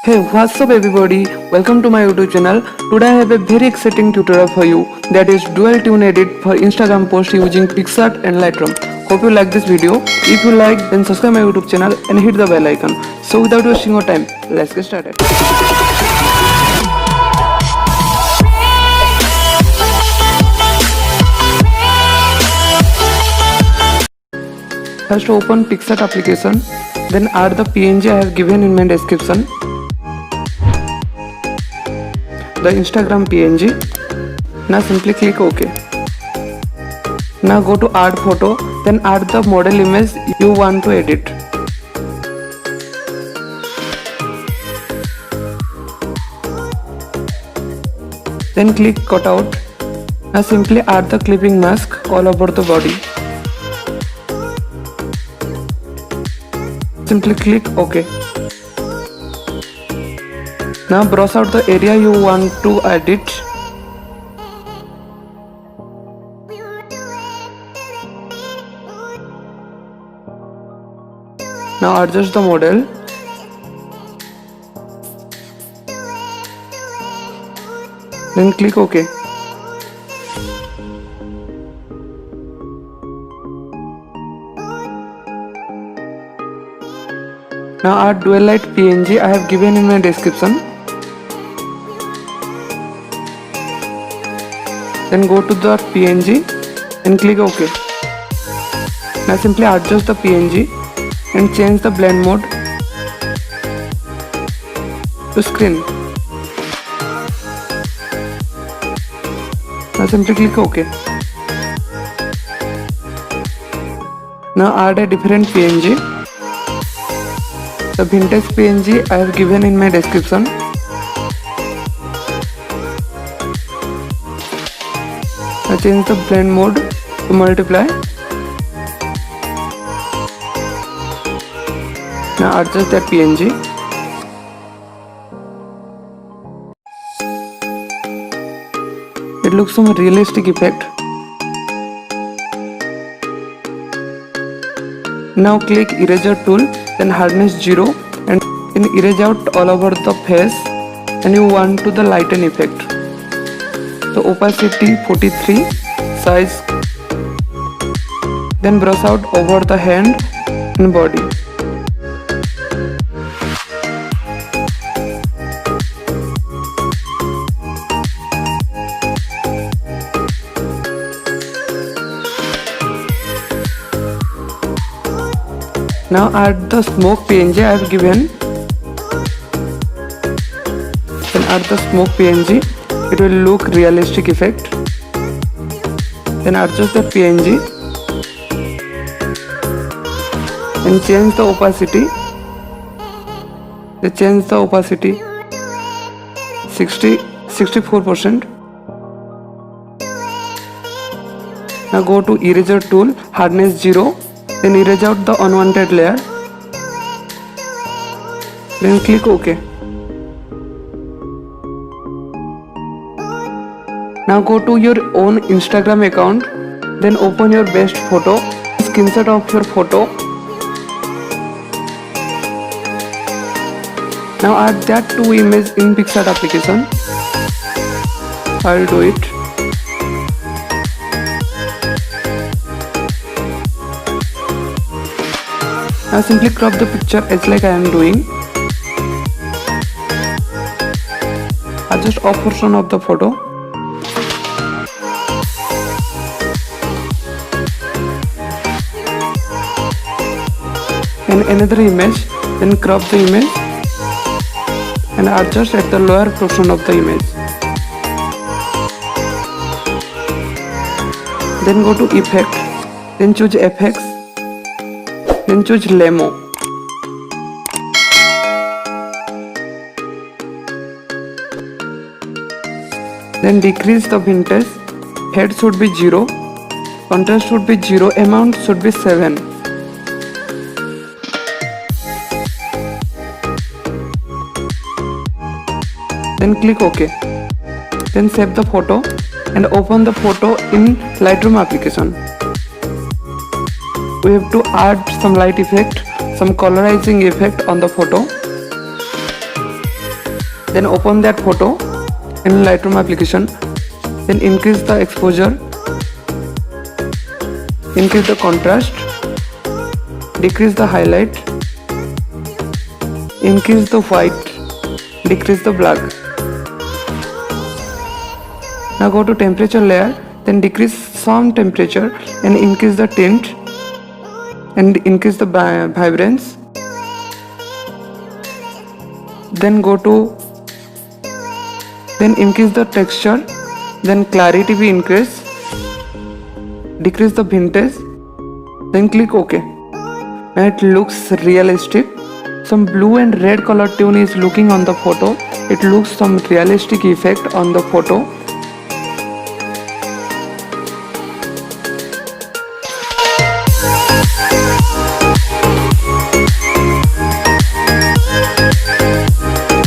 Hey, what's up everybody? Welcome to my YouTube channel. Today I have a very exciting tutorial for you, that is dual tune edit for Instagram post using PicsArt and Lightroom. Hope you like this video. If you like, then subscribe my YouTube channel and hit the bell icon. So without wasting your time, let's get started. First open PicsArt application, then add the PNG I have given in my description. The Instagram PNG. Now simply click OK. Now go to add photo, then add the model image you want to edit. Then click cutout. Now simply add the clipping mask all over the body. Simply click OK. Now browse out the area you want to edit. Now adjust the model. Then click OK. Now add dual light PNG I have given in my description. Then go to the PNG and click OK. Now simply adjust the PNG and change the blend mode to screen. Now simply click OK. Now add a different PNG. The vintage PNG I have given in my description. Now change the blend mode to multiply. Now adjust that PNG. It looks some realistic effect. Now click eraser tool, then hardness 0 and then erase out all over the face, and you want to the lighten effect. The opacity 43, size, then brush out over the hand and body. Now add the smoke PNG I have given. Then add the smoke PNG. It will look realistic effect. Then adjust the PNG and change the opacity. Change the opacity 64%. Now go to eraser tool, hardness 0. Then erase out the unwanted layer. Then click OK. Now go to your own Instagram account. Then open your best photo. Screenshot of your photo. Now add that two images in PicsArt application. I'll do it. Now simply crop the picture as like I am doing. Adjust off portion of the photo. And another image, then crop the image and adjust at the lower portion of the image. Then go to effect, then choose FX. Then choose Lemo. Then decrease the vintage. Head should be 0. Contrast should be 0. Amount should be 7. Then click OK. Then save the photo and open the photo in Lightroom application. We have to add some light effect, some colorizing effect on the photo. Then open that photo in Lightroom application. Then increase the exposure, increase the contrast, decrease the highlight, increase the white, decrease the black. Now go to temperature layer, then decrease some temperature and increase the tint and increase the vibrance. Then increase the texture, then clarity be increase, decrease the vintage, then click OK. Now it looks realistic. Some blue and red color tone is looking on the photo. It looks some realistic effect on the photo.